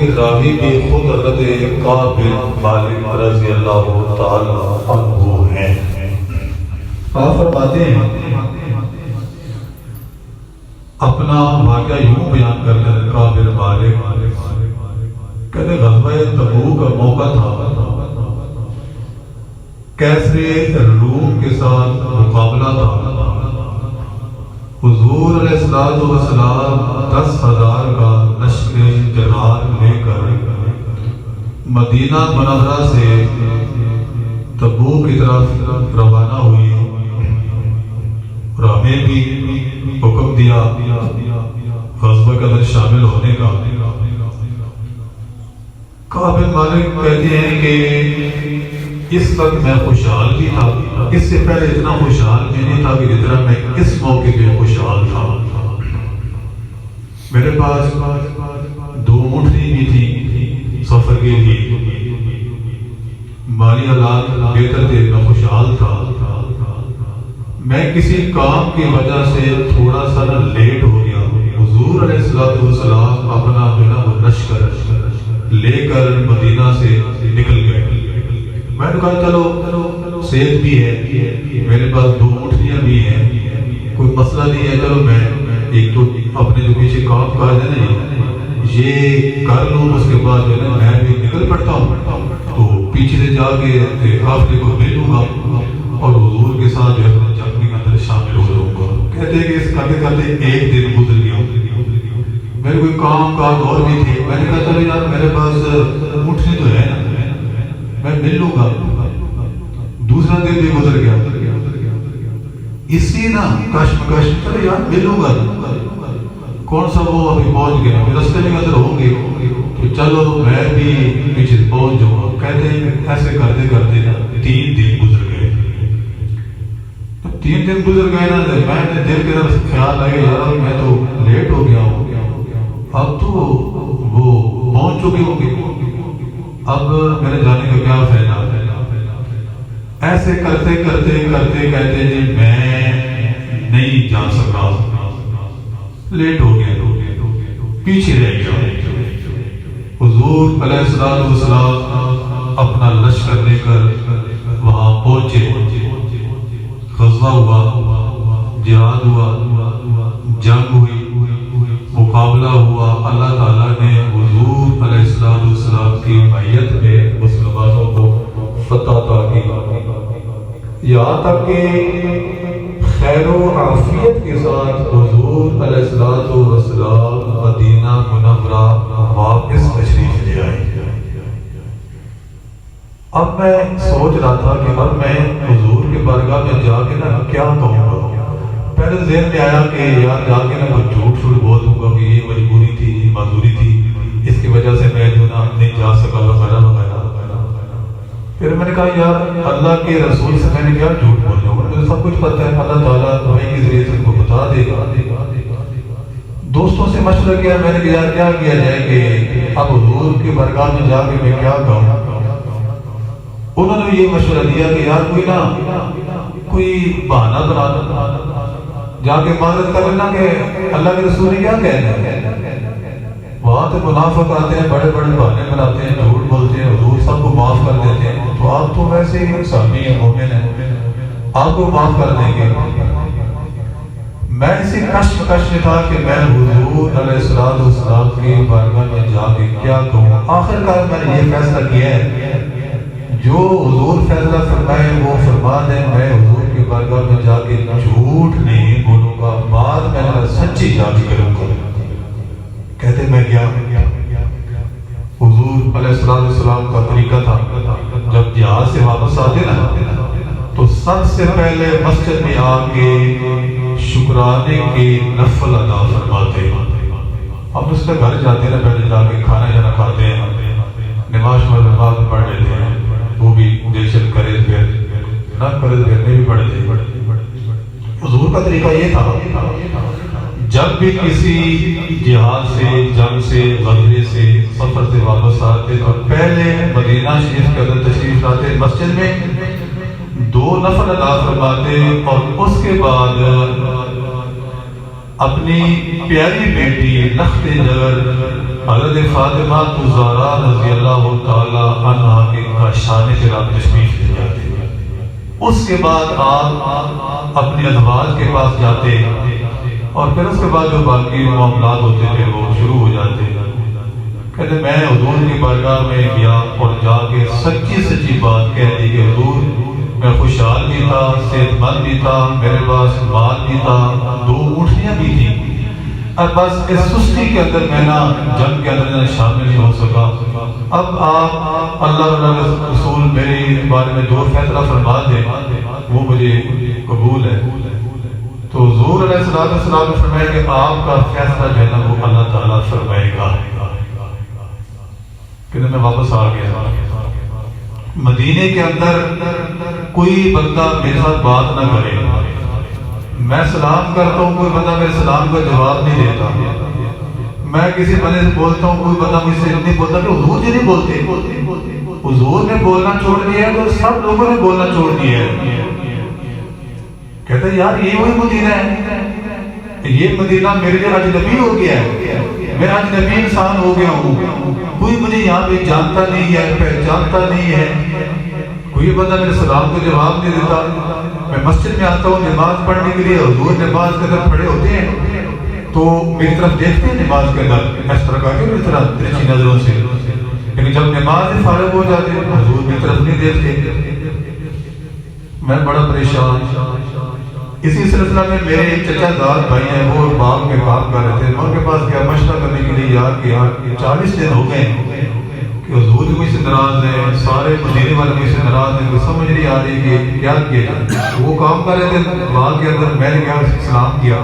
راوی بھی خود حضرت کعب بن مالک رضی اللہ تعالی عنہ ہیں۔ آپ فرماتے ہیں اپنا واقعہ یوں بیان کرتے ہیں کعب بن مالک کہتے غزوہ تبوک کا موقع تھا، کیسر روم کے ساتھ مقابلہ تھا۔ حضور علیہ السلام 10,000 کا لشکر جرار لے کر مدینہ منورہ سے تبوک کی طرف روانہ ہوئی اور ہمیں بھی حکم دیا غزوہ کے اندر شامل ہونے کا۔ کعب بن مالک کہتے ہیں کہ اس وقت میں خوشحال بھی تھا، اس سے پہلے اتنا خوشحال بھی نہیں تھا کہ جتنا میں اس موقع پہ خوشحال تھا۔ میرے پاس 2 اونٹنی بھی تھی سفر کے لیے، مالی حالات بہتر تھے، میں خوشحال تھا۔ میں کسی کام کی وجہ سے تھوڑا سا لیٹ ہو گیا۔ حضور علیہ السلام اپنا لشکر لے کر مدینہ سے نکل گئے۔ میں نے کہا چلو صحت بھی ہے، میرے پاس 2 اونٹنیاں بھی ہیں، کوئی مسئلہ نہیں ہے، چلو میں ایک تو اپنے جو پیچھے کام کاج ہے نا یہ کر لوں، اس کے بعد جو ہے میں بھی نکل پڑتا ہوں، تو پیچھے سے جا کے قافلے کو مل لوں گا اور حضور کے ساتھ جو ہے جنگ کے اندر شامل ہو جاؤں گا۔ کہتے ہیں کہ اس کرتے کرتے ایک دن گزر گیا، میرے کوئی کام کاج اور بھی تھے۔ میں نے کہا چلو یار میرے پاس اونٹنی تو ہے نا، میں مل لوں گا۔ دوسرا دن بھی گزر گیا، اسی نا کشمکش، چلو یار مل لوں گا، کون سا وہ ابھی پہنچ گیا، رستے میں اندر ہوں گے تو چلو میں بھی پیچھے پہنچ جاؤں گا۔ کہتے ہیں ایسے کرتے کرتے نا 3 دن گزر گئے۔ 3 دن گزر گئے نا، میں نے دل کے طرف خیال آئے یار میں تو لیٹ ہو گیا ہوں، اب تو وہ پہنچ چکے ہوں گے، اب میرے جانے کا کیا فائدہ۔ ایسے کرتے کرتے کرتے کہتے جی میں نہیں جا سکا، لیٹ ہو گیا، پیچھے رہ گیا۔ حضور علیہ السلام اپنا لشکر لے کر وہاں پہنچے، غزوہ ہوا، جہاد ہوا، جنگ ہوئی، مقابلہ ہوا۔ اللہ تعالیٰ نے حضور علیہ السلام کی معیت میں مسلمانوں کو فتح عطا کی، یہاں تک کہ خیر و عافیت کے ساتھ حضور علیہ السلام مدینہ منورہ واپس تشریف لے آئے۔ اب میں سوچ رہا تھا کہ اب میں حضور کے بارگاہ میں جا کے نا کیا کہوں گا۔ پہلے ذہن میں آیا کہ یار جا کے نا کچھ جھوٹ بول دوں گا کہ یہ مجبوری تھی، یہ معذوری تھی، اس کی وجہ سے میں جو نا نہیں جا سکا وغیرہ وغیرہ۔ پھر میں نے کہا یار اللہ کے رسول سے میں نے کیا جھوٹ بول جاؤں گا، مجھے سب کچھ پتہ ہے، اللہ تعالیٰ وحی کے ذریعے سے ان کو بتا دے گا۔ دوستوں سے مشورہ کیا، میں نے کہا یار کیا کیا جائے کہ اب حضور کے بارگاہ میں جا کے میں کیا کہوں۔ انہوں نے یہ مشورہ دیا کہ یار کوئی بہانہ بنا دو، جا کے معذرت کر لینا کہ اللہ کے رسول نے کیا کہنا ہے۔ وہاں تو منافق آتے ہیں، بڑے بڑے بہانے بناتے ہیں، جھوٹ بولتے ہیں، حضور سب کو معاف کر دیتے ہیں، تو آپ تو ویسے ہی صحابی ہیں، مومن ہیں، آپ کو معاف کر دیں گے۔ میں اسی کشمکش میں تھا کہ میں حضور علیہ السلام کی بارگاہ میں جا کے کیا کہوں۔ آخر کار میں نے یہ فیصلہ کیا ہے جو حضور فیصلہ فرمائے وہ فرما دیں، میں حضور کی بارگاہ میں جا کے جھوٹ نہیں بولوں گا، بات میں سچی جا کے کروں گا۔ کہتے میں گیا، حضور علیہ السلام کا طریقہ تھا جب جہاد سے واپس آتے نا تو سب سے پہلے مسجد میں آ کے شکرانے کے نفل ادا فرماتے۔ ہم اس کے گھر جاتے ہیں، پہلے جا کے کھانا جانا کھاتے ہیں، نماز بعد میں پڑھ لیتے ہیں، وہ بھی دلشد کرے پھر نہ کرے پھر بھی پڑھتے۔ حضور کا طریقہ یہ تھا جب بھی کسی جہاد سے، جنگ سے، غزوے سے، سفر سے واپس آتے تو پہلے مدینہ شریف کے اندر تشریف لاتے، مسجد میں 2 نفل ادا فرماتے اور اس کے بعد اپنی پیاری بیٹی لخت جگر حضرت فاطمہ الزہرا رضی اللہ تعالی عنہا کے کاشانِ چراغ تشریف لے جاتے. اس کے بعد آپ اپنی ازواج کے پاس جاتے اور پھر اس کے بعد جو باقی معاملات ہوتے تھے وہ شروع ہو جاتے. کہتے میں حضور کی بارگاہ میں گیا اور جا کے سچی بات کہہ دی کہ حضور میں خوشحال بھی تھا، صحت مند بھی تھا، میرے پاس مال بھی تھا، 2 اونٹنیاں بھی تھیں. اب بس اس سستی کے اندر میں نا جنگ کے اندر شامل نہیں ہو سکا. اب آپ اللہ رسول میرے بارے میں جو فیصلہ فرما دیں وہ مجھے قبول ہے. تو حضور علیہ السلام نے فرمایا کہ آپ کا فیصلہ جو ہے نا وہ اللہ تعالیٰ فرمائے گا. پھر میں واپس آ گیا. مدینے کے اندر کوئی بندہ میرے ساتھ بات نہ کرے. میں سلام کرتا ہوں، کوئی بندہ میرے سلام کا جواب نہیں دیتا. میں کسی بندے سے بولتا ہوں، کوئی بندہ مجھ سے نہیں بولتا کہ حضور جی نہیں بولتے. حضور نے بولنا چھوڑ دیا ہے تو سب لوگوں نے بولنا چھوڑ دیا ہے. کہتا ہے یار یہ وہی مدینہ ہے، یہ مدینہ میرے لیے اجنبی ہو گیا ہے، میں اجنبی انسان ہو گیا ہوں. کوئی مجھے یہاں پہ جانتا نہیں ہے، پہچانتا نہیں ہے. کوئی بندہ میرے سلام کو جواب نہیں دیتا. میں مسجد میں آتا ہوں نماز پڑھنے کے لیے، حضور نماز کے اندر کھڑے ہوتے ہیں تو میری طرف دیکھتے ہیں نماز کے اندر اس طرح کا کہ میری طرح ترچھی نظروں سے. لیکن جب نماز سے فارغ ہو جاتے ہیں حضور میری طرف نہیں دیکھتے. میں بڑا پریشان. اسی سلسلہ میں میرے ایک چچا داد بھائی ہیں، وہ باغ میں کام کر رہے تھے. میں ان کے پاس گیا مشورہ کرنے کے لیے. یار کہ 40 دن ہو گئے کہ حضور بھی مجھ سے ناراض ہے، سارے مدینے والے مجھ سے ناراض ہیں، سمجھ نہیں آ رہی کہ کیا کیا جائے. وہ کام کر رہے تھے باغ کے اندر. میں نے کیا سلام کیا،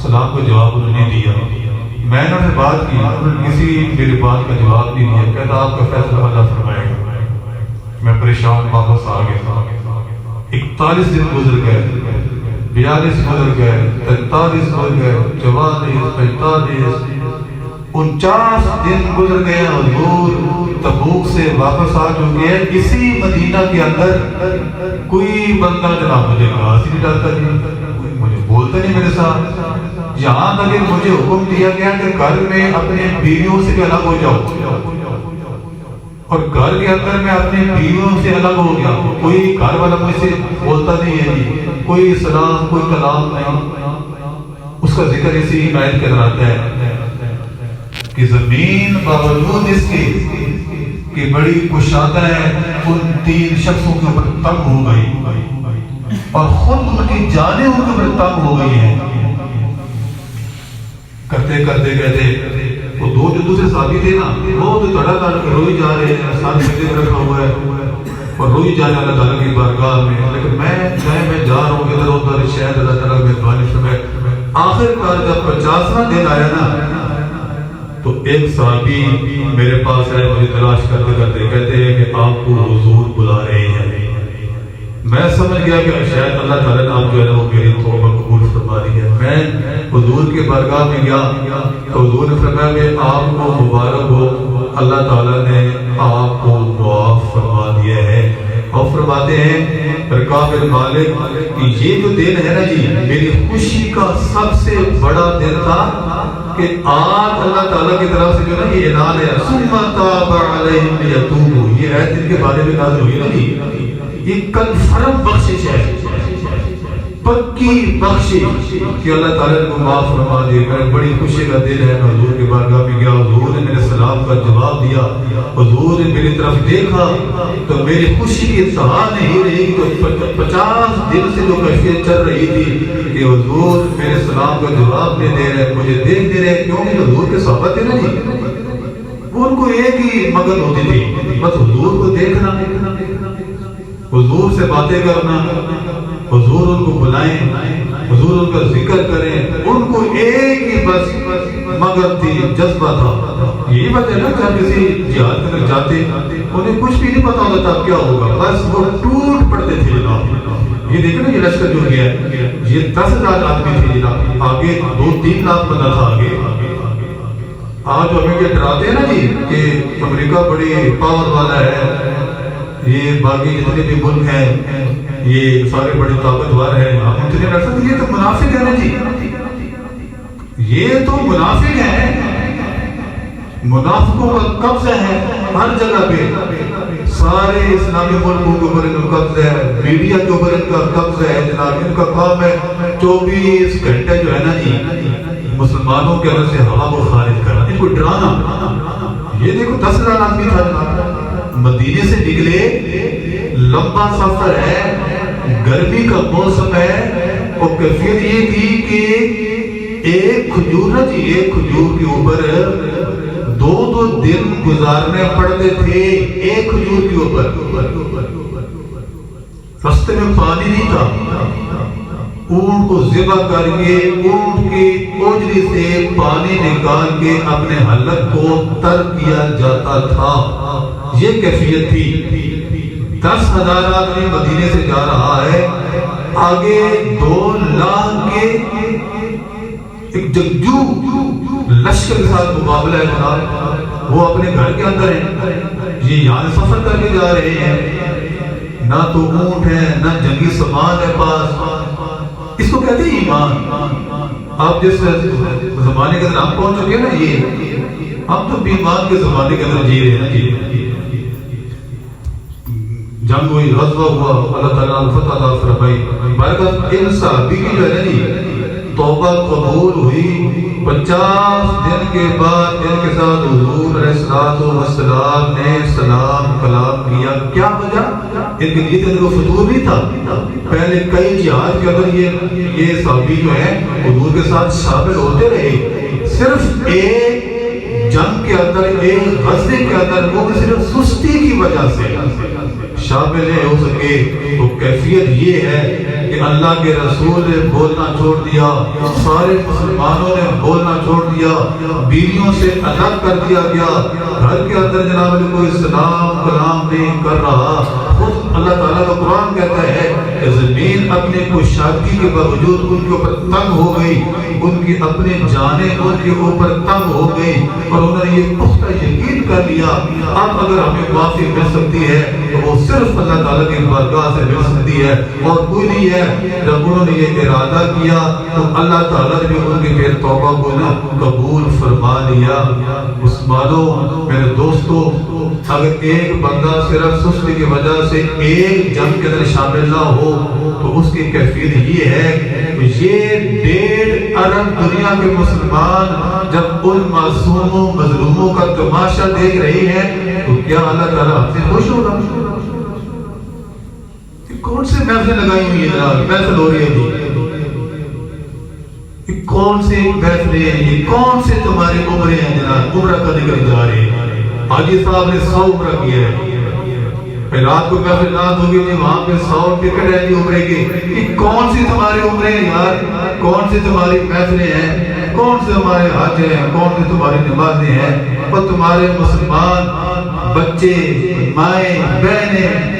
سلام کو جواب انہوں نے دیا. میں نے ان سے بات کی، انہوں نے کسی میری بات کا جواب نہیں دیا. کہتا آپ کا فیصلہ اللہ فرمائے گا. میں پریشان واپس آ گیا. 41 دن گزر گئے، 42 گزر گئے، 43 گزر گئے، 44، 45، 49 دن گزر گئے. حضور تبوک سے واپس آ چکے ہیں. اسی مدینہ کے اندر کوئی بندہ جناب مجھے گھاس نہیں ڈالتا جی، مجھے بولتا نہیں میرے ساتھ. یہاں تک کہ مجھے حکم دیا گیا کہ گھر میں اپنے بیویوں سے بھی الگ ہو جاؤ، اور گھر کے اندر میں اپنی بیویوں سے الگ ہو گیا. کوئی گھر والا مجھ سے بولتا نہیں ہے جی، کوئی سلام کوئی کلام نہیں. اس کا ذکر اسی آیت کے اندر آتا ہے کہ زمین باوجود اس کے کہ بڑی کشادہ ہے ان 3 شخصوں کے اوپر تنگ ہو گئی اور خود ان کی جانیں ان کے اوپر تنگ ہو گئی ہیں. کرتے کرتے کہتے وہ 2 جو دوسرے صحابی تھے نا، وہ تو تڑا تڑ کے روئی جا رہے ہیں، ساتھ میں رکھا ہوا ہے اور روئی جا رہے اللہ تعالیٰ کی بارگاہ میں. لیکن میں جا رہا ہوں ادھر ادھر، شاید اللہ تعالیٰ میں مہربانی فرمائے. آخر کار جب 50واں دن آیا نا تو ایک صحابی میرے پاس آئے، مجھے تلاش کرتے کرتے کہتے ہیں کہ آپ کو حضور بلا رہے ہیں. میں سمجھ گیا کہ شاید اللہ تعالیٰ نے آپ جو ہے نا وہ میری توبہ قبول فرما دی ہے. میں حضور کی بارگاہ میں گیا تو حضور نے فرمایا کہ آپ کو مبارک ہو، اللہ تعالیٰ نے آپ کو معاف فرما دیا ہے. اور فرماتے ہیں رکاب المالک کہ یہ جو دن ہے نا جی، میری خوشی کا سب سے بڑا دن تھا کہ آج اللہ تعالیٰ کی طرف سے جو نا یہ اعلان ہے ثم تاب علیہم لیتوبوا. یہ آیت ان کے بارے میں نازل ہوئی نا جی، یہ کنفرم بخشش ہے، پکی بخشش کہ اللہ تعالیٰ نے معاف فرما دی. میرے بڑی خوشی کا دن ہے. میں حضور کے بارگاہ میں گیا، حضور نے میرے سلام کا جواب دیا، حضور نے میری طرف دیکھا تو میری خوشی کی انتہا نہیں رہی. تو 50 دن سے جو کیفیت چل رہی تھی کہ حضور میرے سلام کا جواب نہیں دے رہے، مجھے دیکھ نہیں رہے. کیونکہ حضور کے صحابہ تھے نا جی، وہ ان کو ایک ہی مگن ہوتی تھی، بس حضور کو دیکھنا، حضور سے باتیں کرنا، حضور ان کو بلائیں، حضور ان کا ذکر کریں. ان کو ایک ہی بس مگر تھی، جذبہ تھا. یہی بات ہے نا جب کسی جہاد کے اندر جاتے انہیں کچھ بھی نہیں پتا ہوتا تھا کیا ہوگا، بس وہ ٹوٹ پڑتے تھے جناب. یہ دیکھیں نا یہ لشکر جو گیا ہے، یہ 10,000 آدمی تھے جناب، آگے 2-3 لاکھ بندہ تھا آگے. آج ہمیں یہ ڈراتے ہیں نا جی کہ امریکہ بڑی پاور والا ہے، یہ باقی جتنے بھی ملک ہیں یہ سارے بڑے طاقتور ہیں، ہم اتنے ڈر سکتے. یہ تو منافق ہے نا جی، یہ تو منافق ہیں، منافقوں کا قبضہ ہے ہر جگہ پہ، سارے اسلامی ملکوں کے اوپر ان کا قبضہ ہے، میڈیا کے اوپر ان کا قبضہ ہے جناب۔ ان کا کام ہے 24 گھنٹے جو ہے نا جی مسلمانوں کے اندر سے ہوا کو خارج کرنا، ان کو ڈرانا۔ یہ دیکھو 10,000 آدمی تھا جناب، مدینے سے نکلے، لمبا سفر ہے، گرمی کا موسم ہے، اور کیفیت یہ تھی کہ ایک کھجور نا جی، ایک کھجور کے اوپر 2 دن گزارنے پڑتے تھے، ایک کھجور کے اوپر۔ راستے میں پانی نہیں تھا، اونٹ کو ذبح کر کے اونٹ کی اوجری سے پانی نکال کے اپنے حلق کو تر کیا جاتا تھا۔ یہ کیفیت تھی۔ 10,000 آدمی مدینے سے جا رہا ہے، آگے 2 لاکھ کے ایک جنگجو لشکر کے ساتھ مقابلہ ہے جناب، وہ اپنے گھر کے اندر ہیں، یہ یہاں سفر کر کے جا رہے ہیں، نہ تو اونٹ ہے نہ جنگی سامان ہے پاس۔ اس کو کہتے ہیں ایمان۔ آپ جس زمانے کے اندر ہم پہنچ چکے نا، یہ ہم تو ایمان کے زمانے کے اندر جی رہے ہیں جی۔ جنگ ہوئی، غزوہ ہوا، اللہ تعالیٰ نے فتح عطا فرمائی، برکت ان صحابی کی جو ہے نا جی توبہ قبول ہوئی۔ 50 دن کے بعد ان کے ساتھ حضور علیہ السلام نے سلام کلام کیا۔ کیا وجہ؟ ان کے لیے تو فطور نہیں تھا، پہلے کئی جہاد کے اندر یہ صحابی جو ہیں حضور کے ساتھ شامل ہوتے رہے، صرف ایک جنگ کے اندر، ایک غزوے کے اندر وہ صرف سستی کی وجہ سے شامل نہیں ہو سکے۔ تو کیفیت یہ ہے کہ اللہ کے رسول نے بولنا چھوڑ دیا، سارے مسلمانوں نے بولنا چھوڑ دیا، بیویوں سے الگ کر دیا گیا، گھر کے اندر جناب کوئی سلام کلام نہیں کر رہا۔ خود اللہ تعالیٰ کا قرآن کہتا ہے کہ زمین اپنے کشادگی کے باوجود ان کے اوپر تنگ ہو گئی، ان کی اپنی جانیں ان کے اوپر تنگ ہو گئی، اور انہوں نے یہ پختہ یقین کر لیا اب اگر ہمیں معافی مل سکتی ہے تو وہ صرف اللہ تعالیٰ کی بارگاہ سے مل سکتی ہے اور کوئی نہیں ہے۔ جب انہوں نے یہ ارادہ کیا تو اللہ تعالیٰ نے بھی ان کی پھر توبہ کو قبول فرما لیا۔ مسلمانوں، میرے دوستو، اگر ایک بندہ صرف سستی کی وجہ سے ایک جنگ کے اندر شامل نہ ہو تو اس کی کیفیت یہ ہے کہ یہ 1.5 ارب دنیا کے مسلمان جب ان معصوموں مظلوموں کا تماشا دیکھ رہے ہیں تو کیا اللہ تعالیٰ ہم سے خوش ہوگا؟ کون سے محفلیں لگائی ہوئی ہیں جناب، محفل ہو رہی ہے جی، کون سے محفلیں ہیں یہ، کون سے تمہاری عمریں ہیں جناب، عمرہ کرنے کے جا رہے ہیں۔ حاجی صاحب نے 100 عمرہ کیا ہے، رات کو محفل رات ہوگی جی، وہاں پہ 100 ٹکٹ ہے جی عمرے کے۔ یہ کون سی تمہاری عمریں ہیں یار، کون سی تمہاری محفلیں ہیں، کون سے ہمارے حج ہیں، کون سی تمہاری نمازیں ہیں، اور تمہارے مسلمان بچے مائیں بہنیں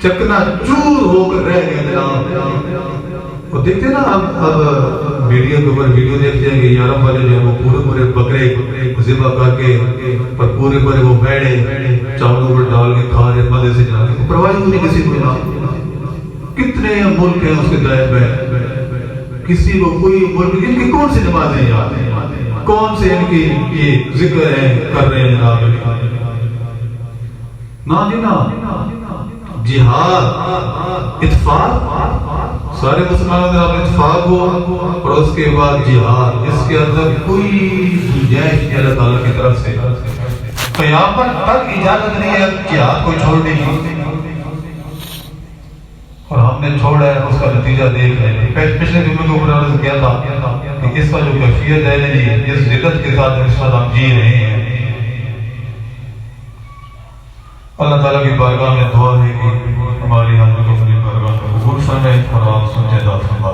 چکنا چور ہو کر رہ گئے جناب۔ اور دیکھتے نا اب میڈیا کے اوپر ویڈیو دیکھتے ہیں کہ یارم والے جو وہ پورے بکرے ذبح کر کے اور پورے وہ بیڑے چاولوں پر ڈال کے کھا رہے مزے سے جناب، پرواہ نہیں کسی کو جناب۔ کتنے ملک ہیں اس کے دائر میں، کسی کو کوئی ملک ان کی کون سی نمازیں یاد ہیں، کون سے ان کی یہ ذکر ہے کر رہے ہیں جناب؟ نہ جی نہ، جہاد اتفاق، سارے مسلمانوں نے اپنے اتفاق ہوا اور اس کے بعد جہاد، اس کے اندر کوئی گنجائش نہیں اللہ تعالیٰ کی طرف سے۔ قیامت تک اجازت نہیں ہے جہاد کو چھوڑنے کی، اور ہم نے چھوڑا ہے، اس کا نتیجہ دیکھ رہے ہیں۔ پچھلے دنوں کے اوپر عرض کیا تھا کہ اس کا جو کیفیت ہے اس ذلت کے ساتھ اس وقت ہم جی رہے ہیں۔ اللہ تعالیٰ کی بارگاہ میں دعا ہے کہ ہماری حاجتوں کو اپنی بارگاہ میں قبول فرمائے اور آپ سمجھے دار فرما۔